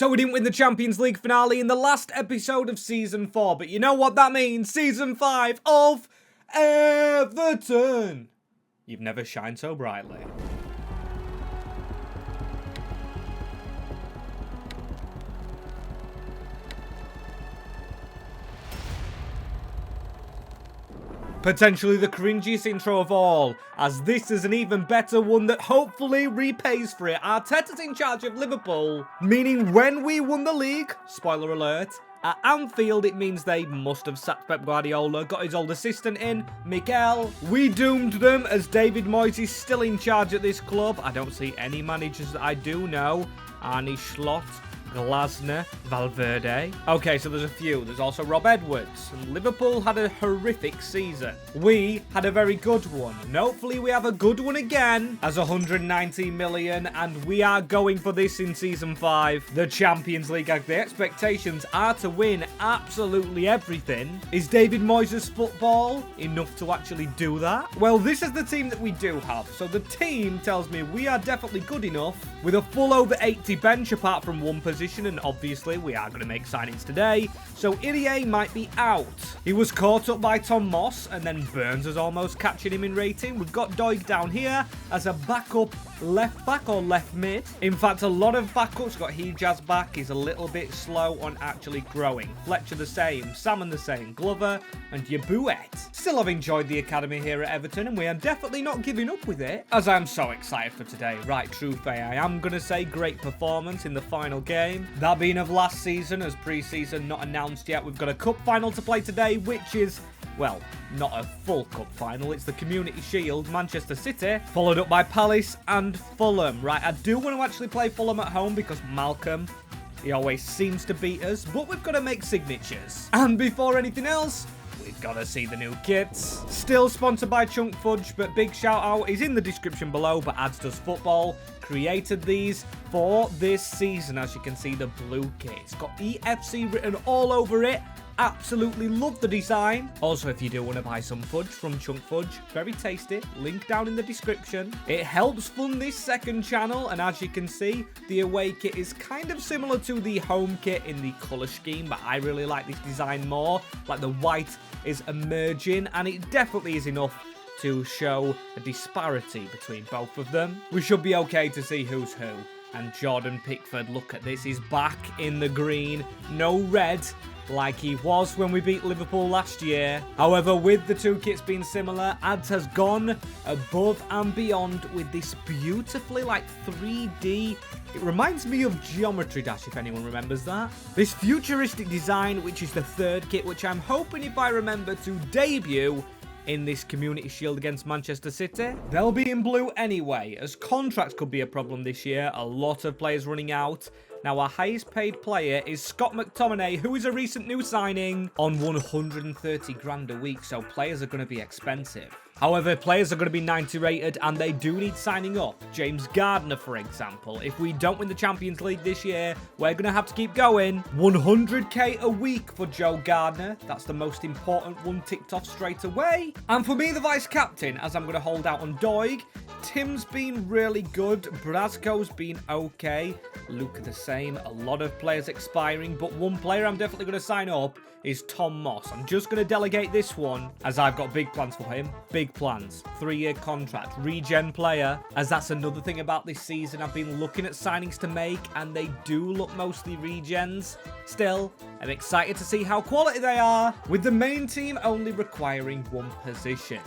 So we didn't win the Champions League finale in the last episode of Season 4, but you know what that means? Season 5 of Everton. You've never shined so brightly. Potentially the cringiest intro of all, as this is an even better one that hopefully repays for it. Arteta's in charge of Liverpool, meaning when we won the league, spoiler alert, at Anfield, it means they must have sacked Pep Guardiola, got his old assistant in, Mikel. We doomed them as David Moyes is still in charge at this club. I don't see any managers that I do know. Arne Slot, Glasner, Valverde. Okay, so there's a few. There's also Rob Edwards. And Liverpool had a horrific season. We had a very good one. And hopefully we have a good one again as 119 million. And we are going for this in Season 5. The Champions League. The expectations are to win absolutely everything. Is David Moyes' football enough to actually do that? Well, this is the team that we do have. So the team tells me we are definitely good enough with a full over 80 bench apart from one position. And obviously we are going to make signings today, so Irie might be out. He was caught up by Tom Moss, and then Burns is almost catching him in rating. We've got Doig down here as a backup left back or left mid. In fact, a lot of backups. Got Hijaz back. He's a little bit slow on actually growing. Fletcher the same, Salmon the same, Glover and Yabuet. Still have enjoyed the academy here at Everton, and we are definitely not giving up with it, as I'm so excited for today. Right, Trufe, I am going to say great performance in the final game. That being of last season, as pre-season not announced yet. We've got a cup final to play today, which is, well, not a full cup final. It's the Community Shield, Manchester City, followed up by Palace and Fulham. Right, I do want to actually play Fulham at home because Malcolm, he always seems to beat us, but we've got to make signatures. And before anything else, we've got to see the new kits. Still sponsored by Chunk Fudge, but big shout out is in the description below. But Ads Does Football created these for this season. As you can see, the blue kit. It's got EFC written all over it. Absolutely love the design. Also, if you do want to buy some fudge from Chunk Fudge, very tasty, link down in the description. It helps fund this second channel, and as you can see, the away kit is kind of similar to the home kit in the colour scheme, but I really like this design more. Like the white is emerging, and it definitely is enough to show a disparity between both of them. We should be okay to see who's who. And Jordan Pickford, look at this, he's back in the green, no red, like he was when we beat Liverpool last year. However, with the two kits being similar, Ads has gone above and beyond with this beautifully like 3D. It reminds me of Geometry Dash, if anyone remembers that. This futuristic design, which is the third kit, which I'm hoping, if I remember, to debut in this Community Shield against Manchester City. They'll be in blue anyway, as contracts could be a problem this year. A lot of players running out. Now, our highest paid player is Scott McTominay, who is a recent new signing on 130 grand a week, so players are going to be expensive. However, players are going to be 90 rated, and they do need signing up. James Gardner, for example. If we don't win the Champions League this year, we're going to have to keep going. 100k a week for Joe Gardner. That's the most important one ticked off straight away. And for me, the vice-captain, as I'm going to hold out on Doig. Tim's been really good. Brasco's been okay. Luke the same. A lot of players expiring, but one player I'm definitely going to sign up is Tom Moss. I'm just going to delegate this one, as I've got big plans for him. Big plans. 3-year contract. Regen player, as that's another thing about this season. I've been looking at signings to make, and they do look mostly regens. Still, I'm excited to see how quality they are, with the main team only requiring one position.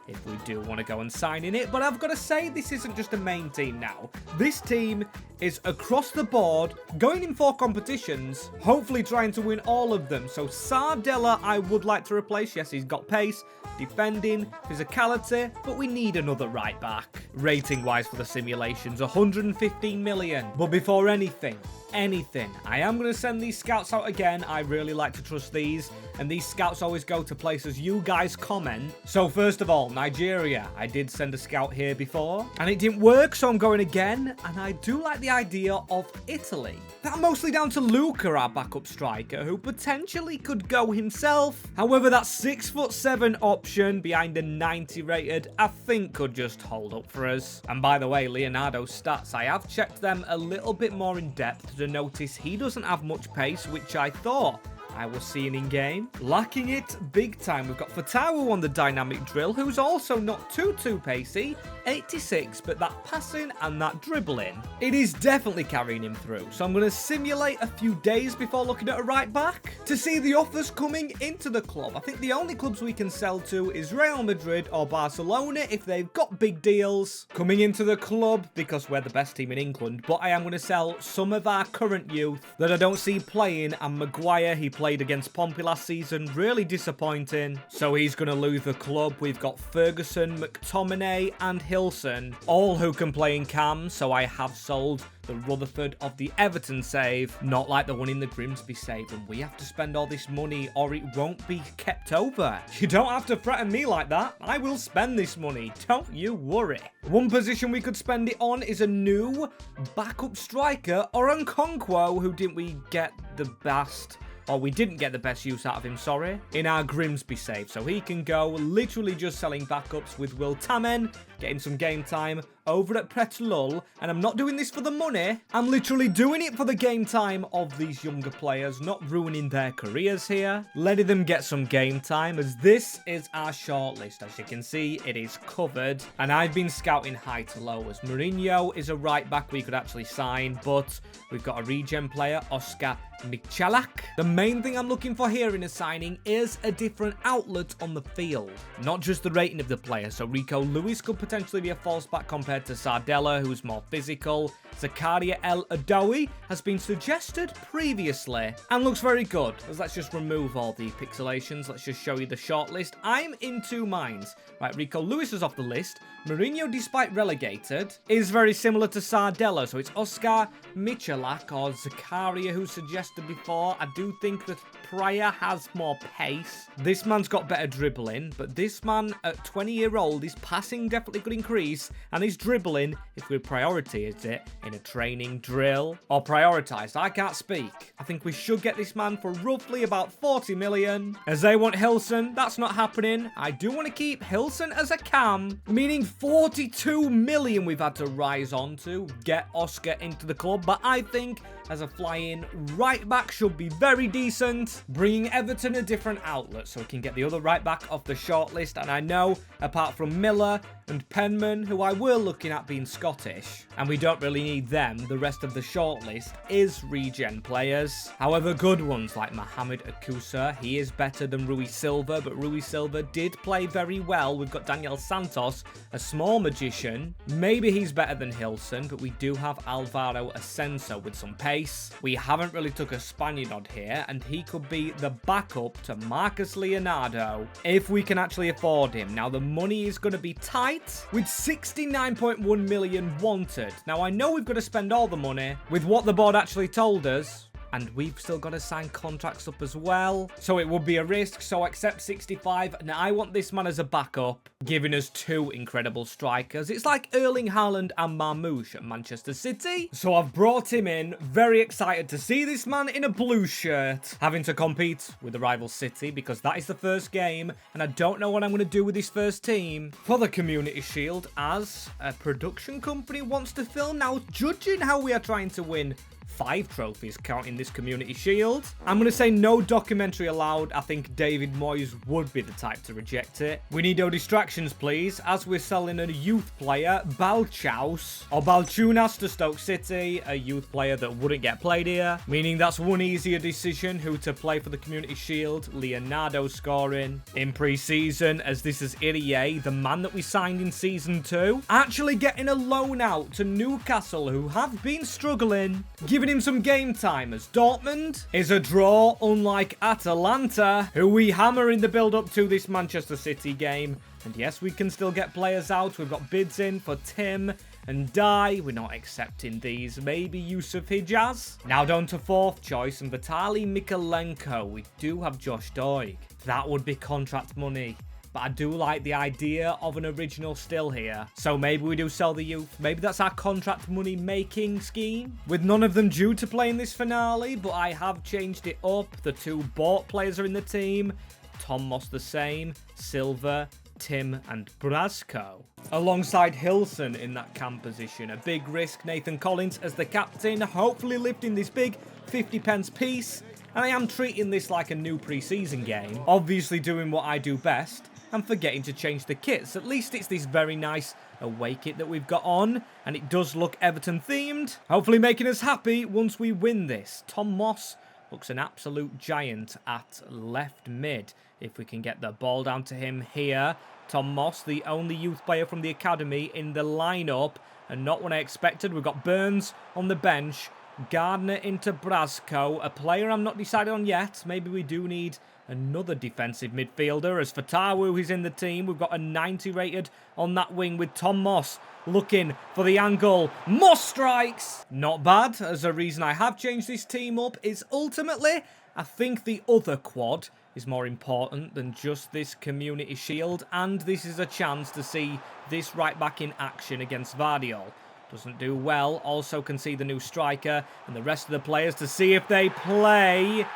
If we do want to go and sign in it. But I've got to say, this isn't just a main team now. This team is across the board, going in 4 competitions, hopefully trying to win all of them. So Sardella, I would like to replace. Yes, he's got pace, defending, physicality, but we need another right back. Rating-wise for the simulations, 115 million. But before anything, I am going to send these scouts out again. I really like to trust these, and these scouts always go to places you guys comment. So first of all, Nigeria. I did send a scout here before, and it didn't work, so I'm going again, and I do like the idea of Italy. That mostly down to Luca, our backup striker, who potentially could go himself. However, that 6'7" option behind a 90 rated, I think could just hold up for us. And by the way, Leonardo's stats, I have checked them a little bit more in depth to notice he doesn't have much pace, which I thought I was seeing in game. Lacking it big time. We've got Fatawu on the dynamic drill, who's also not too pacey, 86, but that passing and that dribbling, it is definitely carrying him through. So I'm going to simulate a few days before looking at a right back to see the offers coming into the club. I think the only clubs we can sell to is Real Madrid or Barcelona if they've got big deals coming into the club, because we're the best team in England. But I am going to sell some of our current youth that I don't see playing, and Maguire, he played against Pompey last season, really disappointing, so he's going to lose the club. We've got Ferguson, McTominay and Hilson, all who can play in cam, so I have sold the Rutherford of the Everton save, not like the one in the Grimsby save, and we have to spend all this money or it won't be kept over. You don't have to threaten me like that. I will spend this money, don't you worry. One position we could spend it on is a new backup striker, or Nkonkwo, who didn't we get the best... or we didn't get the best use out of him, sorry, in our Grimsby save. So he can go literally just selling backups with Will Tamen, getting some game time over at Preseason. And I'm not doing this for the money. I'm literally doing it for the game time of these younger players, not ruining their careers here. Letting them get some game time, as this is our shortlist. As you can see, it is covered. And I've been scouting high to low, as Mourinho is a right back we could actually sign, but we've got a regen player, Oscar Michalak. The main thing I'm looking for here in a signing is a different outlet on the field, not just the rating of the player. So Rico Lewis could potentially be a false back compared to Sardella, who's more physical. Zakaria El Adoui has been suggested previously and looks very good. Let's just remove all the pixelations. Let's just show you the shortlist. I'm in two minds. Right, Rico Lewis is off the list. Mourinho, despite relegated, is very similar to Sardella. So it's Oscar Michalak or Zakaria, who suggested before. I do think that Pryor has more pace. This man's got better dribbling, but this man at 20-year-old, his passing definitely could increase, and his dribbling, if we prioritize it in a training drill, or prioritized, I can't speak. I think we should get this man for roughly about 40 million. As they want Hilson, that's not happening. I do want to keep Hilson as a cam, meaning 42 million we've had to rise on to get Oscar into the club, but I think as a fly-in right back should be very decent, bringing Everton a different outlet so we can get the other right back off the shortlist. And I know, apart from Miller and Penman, who I were looking at being Scottish, and we don't really need them, the rest of the shortlist is regen players. However, good ones like Mohamed Akusa, he is better than Rui Silva, but Rui Silva did play very well. We've got Daniel Santos, a small magician. Maybe he's better than Hilson, but we do have Alvaro Ascenso with some pace. We haven't really took a Spaniard here, and he could be the backup to Marcus Leonardo if we can actually afford him. Now, the money is going to be tight with 69.1 million wanted. Now, I know we've got to spend all the money with what the board actually told us, and we've still got to sign contracts up as well, so it would be a risk. So accept 65. Now I want this man as a backup, giving us two incredible strikers. It's like Erling Haaland and Marmoush at Manchester City. So I've brought him in, very excited to see this man in a blue shirt, having to compete with the rival City, because that is the first game, and I don't know what I'm going to do with this first team for the Community Shield, as a production company wants to film. Now, judging how we are trying to win 5 trophies counting this Community Shield, I'm going to say no documentary allowed. I think David Moyes would be the type to reject it. We need no distractions, please, as we're selling a youth player, Balchaus, or Balchunas to Stoke City, a youth player that wouldn't get played here, meaning that's one easier decision who to play for the Community Shield. Leonardo scoring in pre-season, as this is Irie, the man that we signed in Season 2, actually getting a loan out to Newcastle, who have been struggling, giving him some game time, as Dortmund is a draw, unlike Atalanta, who we hammer in the build-up to this Manchester City game. And yes, we can still get players out. We've got bids in for Tim and Dye. We're not accepting these. Maybe Yusuf Hijaz. Now down to 4th choice, and Vitaly Mikalenko. We do have Josh Doig. That would be contract money, but I do like the idea of an original still here. So maybe we do sell the youth. Maybe that's our contract money making scheme, with none of them due to play in this finale, but I have changed it up. The 2 bought players are in the team. Tom Moss the same. Silva, Tim and Brasco. Alongside Hilson in that cam position. A big risk, Nathan Collins as the captain, hopefully lifting this big 50p piece. And I am treating this like a new pre-season game. Obviously doing what I do best and forgetting to change the kits. At least it's this very nice away kit that we've got on. And it does look Everton themed. Hopefully making us happy once we win this. Tom Moss looks an absolute giant at left mid. If we can get the ball down to him here. Tom Moss, the only youth player from the academy in the lineup. And not what I expected. We've got Burns on the bench. Gardner into Brasco. A player I'm not decided on yet. Maybe we do need another defensive midfielder. As Fatawu, who's in the team, we've got a 90 rated on that wing with Tom Moss looking for the angle. Moss strikes! Not bad, as a reason I have changed this team up is ultimately, I think the other quad is more important than just this Community Shield, and this is a chance to see this right back in action against Vardiol. Doesn't do well, also can see the new striker and the rest of the players to see if they play.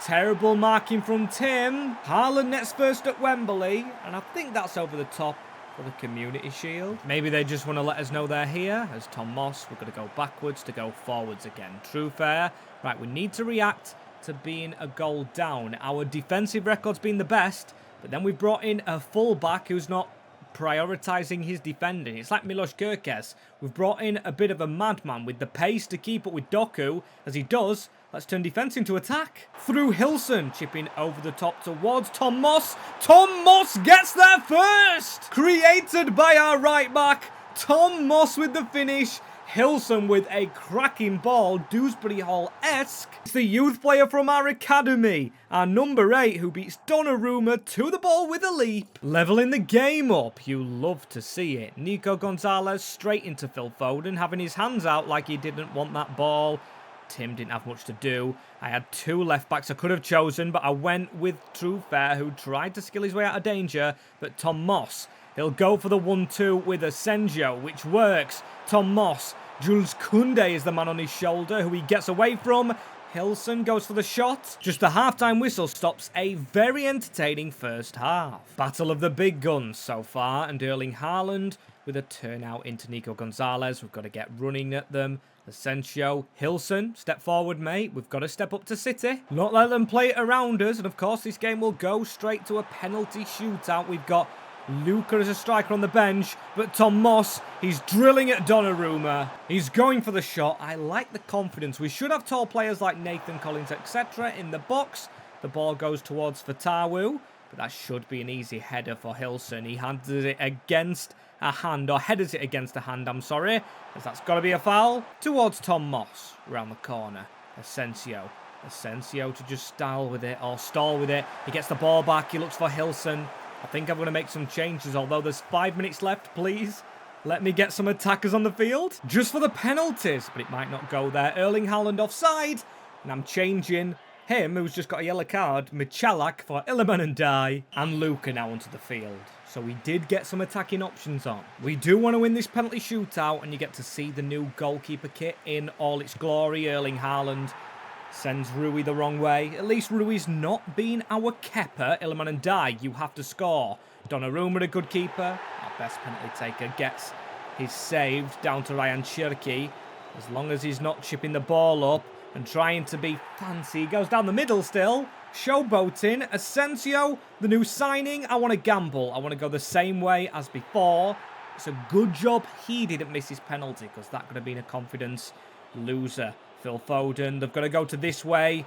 Terrible marking from Tim. Haaland nets first at Wembley, and I think that's over the top for the Community Shield. Maybe they just want to let us know they're here. As Tom Moss, we're going to go backwards to go forwards again. True fair. Right, we need to react to being a goal down. Our defensive record's been the best, but then we brought in a full-back who's not prioritising his defending. It's like Milos Kerkez. We've brought in a bit of a madman with the pace to keep up with Doku. As he does, let's turn defence into attack. Through Hilson, chipping over the top towards Tom Moss. Tom Moss gets there first! Created by our right back. Tom Moss with the finish. Hilson with a cracking ball, Dewsbury Hall-esque. It's the youth player from our academy, our number 8, who beats Donnarumma to the ball with a leap. Leveling the game up, you love to see it. Nico Gonzalez straight into Phil Foden, having his hands out like he didn't want that ball. Tim didn't have much to do. I had 2 left-backs I could have chosen, but I went with True Fair, who tried to skill his way out of danger, but Tom Moss, he'll go for the 1-2 with Asensio, which works. Tom Moss, Jules Koundé is the man on his shoulder, who he gets away from. Hilson goes for the shot. Just the half-time whistle stops a very entertaining first half. Battle of the big guns so far, and Erling Haaland with a turnout into Nico Gonzalez. We've got to get running at them. Asensio, Hilson, step forward, mate. We've got to step up to City. Not let them play it around us, and of course this game will go straight to a penalty shootout. We've got Luca as a striker on the bench, but Tom Moss, he's drilling at Donnarumma. He's going for the shot. I like the confidence. We should have tall players like Nathan Collins, etc. in the box. The ball goes towards Fatawu, but that should be an easy header for Hilson. He handed it against a hand, or headed it against a hand, I'm sorry, as that's got to be a foul. Towards Tom Moss, around the corner. Asensio to just stall with it. He gets the ball back. He looks for Hilson. I think I'm going to make some changes, although there's 5 minutes left, please. Let me get some attackers on the field. Just for the penalties, but it might not go there. Erling Haaland offside, and I'm changing him, who's just got a yellow card, Michalak for Iliman Ndiaye, and Luca now onto the field. So we did get some attacking options on. We do want to win this penalty shootout, and you get to see the new goalkeeper kit in all its glory. Erling Haaland sends Rui the wrong way. At least Rui's not been our Kepa. Iliman Ndiaye, you have to score. Donnarumma, a good keeper. Our best penalty taker gets his saved down to Ryan Cherki. As long as he's not chipping the ball up and trying to be fancy. He goes down the middle still. Showboating. Asensio, the new signing. I want to gamble. I want to go the same way as before. It's a good job he didn't miss his penalty, because that could have been a confidence loser. Phil Foden, they've got to go to this way.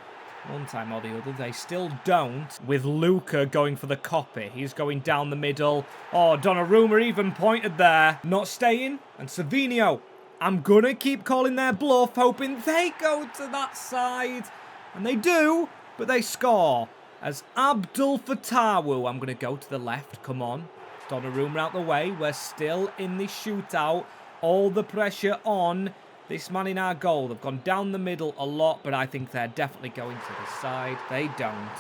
One time or the other, they still don't. With Luca going for the copy. He's going down the middle. Oh, Donnarumma even pointed there. Not staying. And Savinho, I'm going to keep calling their bluff, hoping they go to that side. And they do, but they score. As Abdul Fatawu, I'm going to go to the left. Come on. Donnarumma out the way. We're still in this shootout. All the pressure on this man in our goal. They've gone down the middle a lot, but I think they're definitely going to the side. They don't.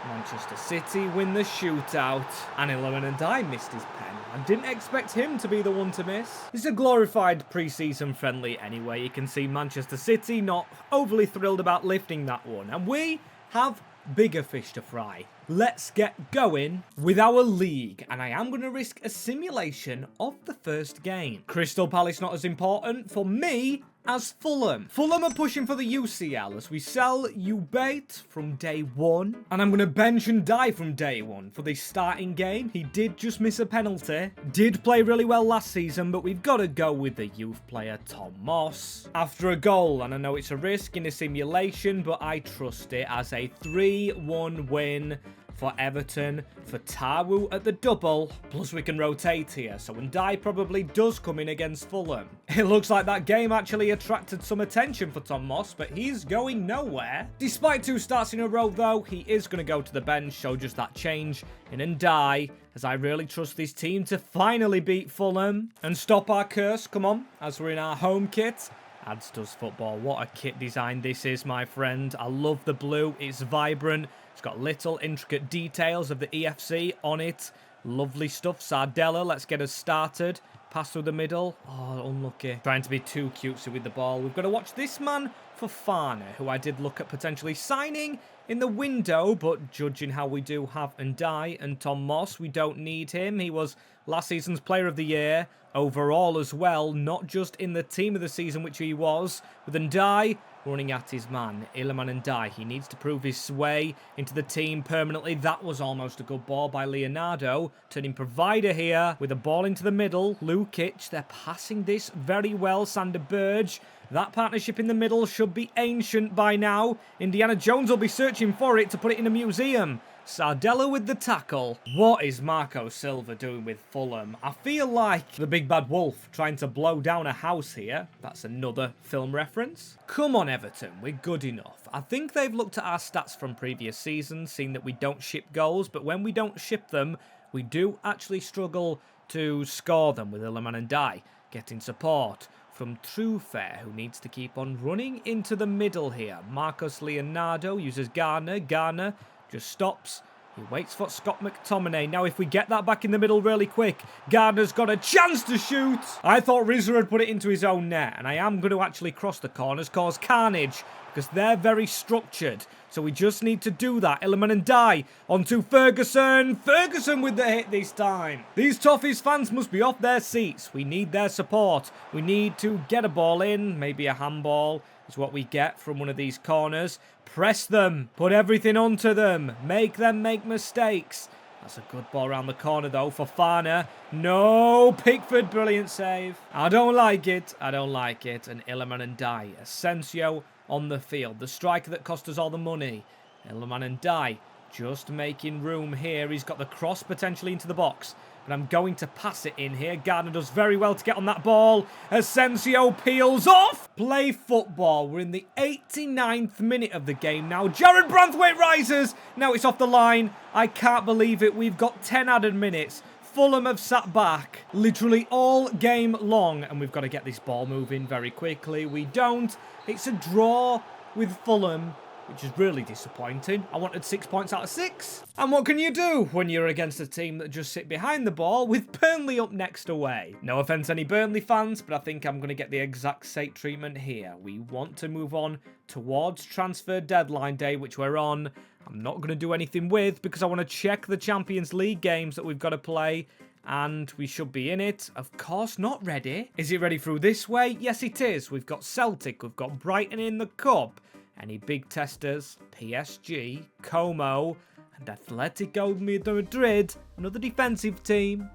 Manchester City win the shootout. And Iliman Ndiaye missed his pen. I didn't expect him to be the one to miss. This is a glorified pre-season friendly anyway. You can see Manchester City not overly thrilled about lifting that one. And we have bigger fish to fry. Let's get going with our league, and I am going to risk a simulation of the first game. Crystal Palace not as important for me as Fulham. Fulham are pushing for the UCL as we sell Ubate from day one, and I'm going to bench and die from day one for the starting game. He did just miss a penalty, did play really well last season, but we've got to go with the youth player Tom Moss. After a goal, and I know it's a risk in a simulation, but I trust it as a 3-1 win for Everton, for Tawu at the double, plus we can rotate here, so Ndiaye probably does come in against Fulham. It looks like that game actually attracted some attention for Tom Moss, but he's going nowhere. Despite 2 starts in a row though, he is going to go to the bench, so just that change in Ndiaye, as I really trust this team to finally beat Fulham and stop our curse, come on, as we're in our home kit. Ads does football. What a kit design this is, my friend. I love the blue. It's vibrant. It's got little intricate details of the EFC on it. Lovely stuff. Sardella, let's get us started. Pass through the middle. Oh, unlucky. Trying to be too cutesy with the ball. We've got to watch this man for Fana, who I did look at potentially signing in the window, but judging how we do have Ndiaye and Tom Moss, we don't need him. He was last season's player of the year overall as well, not just in the team of the season, which he was, with Ndiaye running at his man, Iliman Ndiaye. He needs to prove his way into the team permanently. That was almost a good ball by Leonardo, turning provider here with a ball into the middle. Lukic, they're passing this very well. Sander Berge, that partnership in the middle should be ancient by now. Indiana Jones will be searching for it to put it in a museum. Sardella with the tackle. What is Marco Silva doing with Fulham? I feel like the big bad wolf trying to blow down a house here. That's another film reference. Come on, Everton, we're good enough. I think they've looked at our stats from previous seasons, seen that we don't ship goals, but when we don't ship them, we do actually struggle to score them with Iliman Ndiaye getting support from Trufair, who needs to keep on running into the middle here. Marcos Leonardo uses Garner. Garner just stops. He waits for Scott McTominay. Now, if we get that back in the middle really quick, Gardner's got a chance to shoot. I thought Rizza had put it into his own net, and I am going to actually cross the corners, cause carnage, because they're very structured. So we just need to do that. Iliman Ndiaye onto Ferguson. Ferguson with the hit this time. These Toffees fans must be off their seats. We need their support. We need to get a ball in. Maybe a handball is what we get from one of these corners. Press them. Put everything onto them. Make them make mistakes. That's a good ball around the corner, though, for Fana. No, Pickford, brilliant save. I don't like it. I don't like it. And Iliman Ndiaye. Asensio on the field. The striker that cost us all the money. Iliman Ndiaye just making room here. He's got the cross potentially into the box, but I'm going to pass it in here. Gardner does very well to get on that ball. Asensio peels off. Play football. We're in the 89th minute of the game now. Jared Branthwaite rises. Now it's off the line. I can't believe it. We've got 10 added minutes. Fulham have sat back literally all game long, and we've got to get this ball moving very quickly. We don't. It's a draw with Fulham, which is really disappointing. I wanted 6 points out of 6. And what can you do when you're against a team that just sit behind the ball with Burnley up next away? No offence to any Burnley fans, but I think I'm going to get the exact same treatment here. We want to move on towards transfer deadline day, which we're on. I'm not going to do anything with because I want to check the Champions League games that we've got to play. And we should be in it. Of course, not ready. Is it ready through this way? Yes, it is. We've got Celtic. We've got Brighton in the Cup. Any big testers? PSG, Como, and Atletico Madrid, another defensive team.